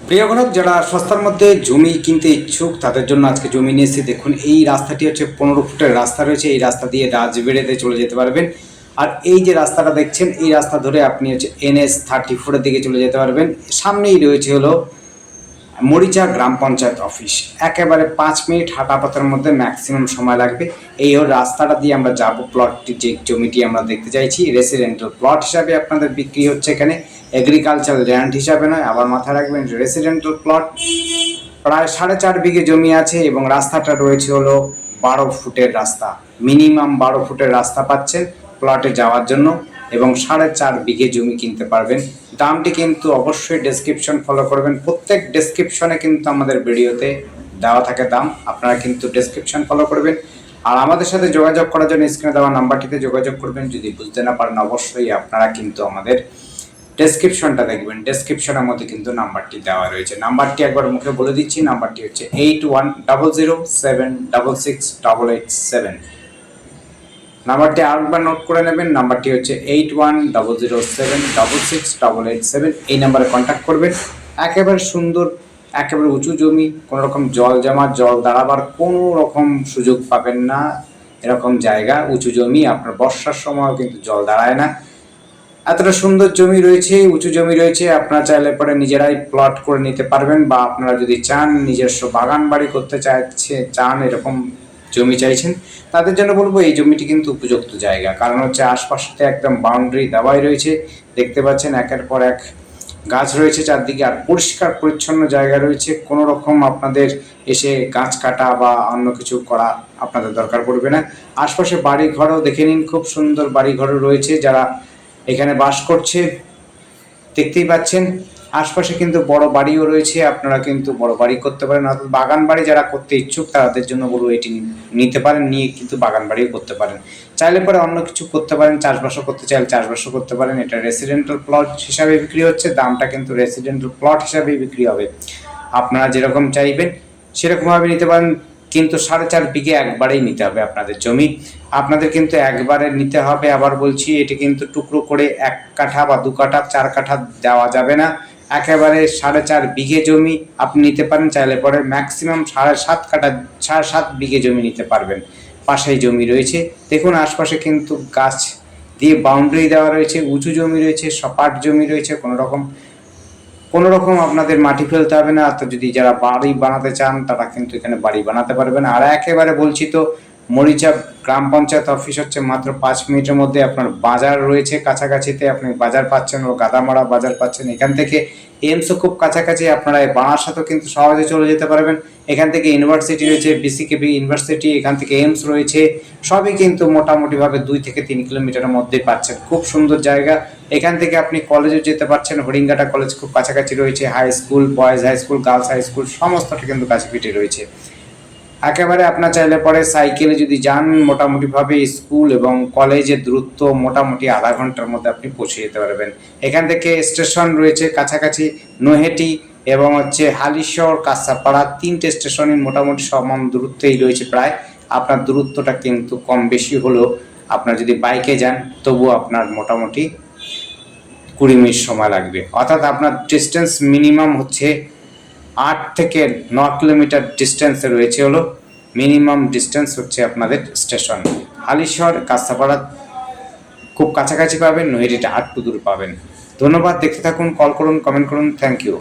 প্রিয় গ্রাহক, যারা সস্তার মধ্যে জমি কিনতে ইচ্ছুক তাদের জন্য আজকে জমি নিয়ে এসেছি। দেখুন, এই রাস্তাটি হচ্ছে 15 ফুটের রাস্তা রয়েছে। এই রাস্তা দিয়ে রাজবেড়েতে চলে যেতে পারবেন। আর এই যে রাস্তাটা দেখছেন, এই রাস্তা ধরে আপনি হচ্ছে NS-34-এর দিকে চলে যেতে পারবেন। সামনেই রয়েছে হলো মরিচা গ্রাম পঞ্চায়েত অফিস। একেবারে 5 মিনিট হাঁটা পথের মধ্যে ম্যাক্সিমাম সময় লাগবে। এই হলো রাস্তাটা দিয়ে আমরা যাব। প্লটটি, যে জমিটি আমরা দেখতে চাইছি, রেসিডেন্টাল প্লট হিসাবে আপনাদের বিক্রি হচ্ছে এখানে, এগ্রিকালচারাল ল্যান্ড হিসাবে নয়। আবার মাথায় রাখবেন, রেসিডেন্টাল প্লট। প্রায় 4.5 বিঘে জমি আছে এবং রাস্তাটা রয়েছে হলো 12 ফুটের রাস্তা। মিনিমাম 12 ফুটের রাস্তা পাচ্ছেন প্লটে যাওয়ার জন্য এবং 4.5 বিঘে জমি কিনতে পারবেন। দামটি কিন্তু অবশ্যই ডেসক্রিপশন ফলো করবেন। প্রত্যেক ডেসক্রিপশনে কিন্তু আমাদের ভিডিওতে দেওয়া থাকে দাম, আপনারা কিন্তু ডেসক্রিপশন ফলো করবেন। আর আমাদের সাথে যোগাযোগ করার জন্য স্ক্রিনে দেওয়া নাম্বারটিতে যোগাযোগ করবেন। যদি বুঝতে না পারেন, অবশ্যই আপনারা কিন্তু আমাদের ডেসক্রিপশনটা দেখবেন। ডেসক্রিপশনের মধ্যে কিন্তু নাম্বারটি দেওয়া রয়েছে। নাম্বারটি একবার মুখে বলে দিচ্ছি, নাম্বারটি হচ্ছে 8100768887। নাম্বারটি আরেকবার নোট করে নেবেন। নাম্বারটি হচ্ছে 8100768887। এই নাম্বারে কন্ট্যাক্ট করবেন। একেবারে সুন্দর, একেবারে উঁচু জমি, কোনো রকম জল জমা, জল দাঁড়াবার কোনো রকম সুযোগ পাবেন না। এরকম জায়গা, উঁচু জমি, আপনার বর্ষার সময়ও কিন্তু জল দাঁড়ায় না। এতটা সুন্দর জমি রয়েছে, উঁচু জমি রয়েছে। আপনারা চাইলে পরে নিজেরাই প্লট করে নিতে পারবেন, বা আপনারা যদি চান নিজস্ব বাগান বাড়ি করতে চান, এরকম জমি চাইছেন, তাদের জন্য বলবো এই জমিটি কিন্তু উপযুক্ত জায়গা। কারণ হচ্ছে আশপাশে একদম বাউন্ডারি দেওয়াই রয়েছে, দেখতে পাচ্ছেন একের পর এক গাছ রয়েছে চারদিকে, আর পরিষ্কার পরিচ্ছন্ন জায়গা রয়েছে। কোনো রকম আপনাদের এসে গাছ কাটা বা অন্য কিছু করা আপনাদের দরকার পড়বে না। আশপাশে বাড়ি ঘরও দেখে নিন, খুব সুন্দর বাড়ি ঘরও রয়েছে। যারা এখানে বাস করছে দেখতেই পাচ্ছেন। আশপাশে কিন্তু বড় বাড়িও রয়েছে, আপনারা কিন্তু বড় বাড়ি করতে পারেন। অর্থাৎ বাগান বাড়ি যারা করতে ইচ্ছুক তাদের জন্য বলবো এটি নিতে পারেন, নিয়ে কিন্তু বাগান বাড়িও করতে পারেন। চাইলে পরে অন্য কিছু করতে পারেন, চাষবাসও করতে চাইলে চাষবাসও করতে পারেন। এটা রেসিডেন্টাল প্লট হিসাবে বিক্রি হচ্ছে, দামটা কিন্তু রেসিডেন্টাল প্লট হিসাবেই বিক্রি হবে। আপনারা যেরকম চাইবেন সেরকমভাবে নিতে পারেন, কিন্তু 4.5 বিঘে একবারেই নিতে হবে আপনাদের জমি। আপনাদের কিন্তু একবারে নিতে হবে। আবার বলছি, এটি কিন্তু টুকরো করে 1 কাঠা বা 2 কাঠা 4 কাঠা দেওয়া যাবে না। একেবারে 4.5 বিঘে জমি আপনি নিতে পারেন। চাইলে পরে ম্যাক্সিমাম 7.5 বিঘে জমি নিতে পারবেন। পাশেই জমি রয়েছে, দেখুন আশপাশে কিন্তু গাছ দিয়ে বাউন্ডারি দেওয়া রয়েছে, উঁচু জমি রয়েছে, সপাট জমি রয়েছে। কোনো রকম আপনাদের মাটি ফেলতে হবে না। তো যদি যারা বাড়ি বানাতে চান তারা কিন্তু এখানে বাড়ি বানাতে পারবেন। আর একেবারে বলছি তো, মরিচা গ্রাম পঞ্চায়েত অফিস হচ্ছে মাত্র 5 মিনিটের মধ্যে। আপনার বাজার রয়েছে কাছাকাছিতে, আপনি বাজার পাচ্ছেন ও গাদামারা বাজার পাচ্ছেন। এখান থেকে এইমসও খুব কাছাকাছি, আপনারা বারাসাতও কিন্তু সহজে চলে যেতে পারবেন। এখান থেকে ইউনিভার্সিটি রয়েছে, BCKB ইউনিভার্সিটি, এখান থেকে এইমস রয়েছে। সবই কিন্তু মোটামুটিভাবে 2 থেকে 3 কিলোমিটারের মধ্যেই পাচ্ছেন। খুব সুন্দর জায়গা। এখান থেকে আপনি কলেজে যেতে পারছেন, হরিঙ্গাটা কলেজ খুব কাছাকাছি রয়েছে। High school, boys high school, girls high school সমস্তটা কিন্তু কাছাকাছি রয়েছে। একেবারে আপনার চাইলে পরে সাইকেলে যদি যান, মোটামুটিভাবে স্কুল এবং কলেজের দূরত্ব মোটামুটি আধা ঘন্টার মধ্যে আপনি পৌঁছে যেতে পারবেন। এখান থেকে স্টেশন রয়েছে কাছাকাছি, নৈহাটি এবং হচ্ছে হালিশহর, কাঁচাপাড়া, 3টে স্টেশনই মোটামুটি সমান দূরত্বেই রয়েছে প্রায়। আপনার দূরত্বটা কিন্তু কম বেশি হলেও, আপনার যদি বাইকে যান তবুও আপনার মোটামুটি 20 মিনিট সময় লাগবে। অর্থাৎ আপনার ডিস্টেন্স মিনিমাম হচ্ছে 8 থেকে 9 কিলোমিটার ডিস্টেন্সে রয়েছে হলো মিনিমাম ডিস্টেন্স হচ্ছে আপনাদের স্টেশন। হালিশহর, কাঁচাপাড়া খুব কাছাকাছি পাবেন, নৈহাটিটা আটটু দূর পাবেন। ধন্যবাদ, দেখতে থাকুন, কল করুন, কমেন্ট করুন। Thank you.